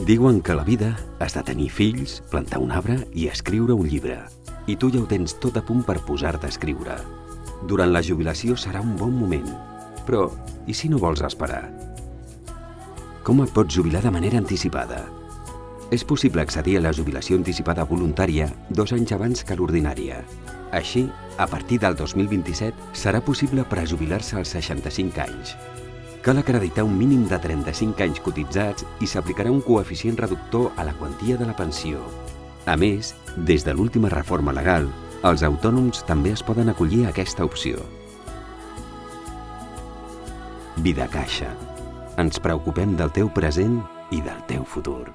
Diuen que a la vida has de tenir fills, plantar un arbre i escriure un llibre. I tu ja ho tens tot a punt per posar-te a escriure. Durant la jubilació serà un bon moment. Però, i si no vols esperar? Com et pots jubilar de manera anticipada? És possible accedir a la jubilació anticipada voluntària 2 anys abans que l'ordinària. Així, a partir del 2027, serà possible prejubilar-se als 65 anys. Cal acreditar un mínim de 35 anys cotitzats i s'aplicarà un coeficient reductor a la quantia de la pensió. A més, des de l'última reforma legal, els autònoms també es poden acollir a aquesta opció. Vidacaixa. Ens preocupem del teu present i del teu futur.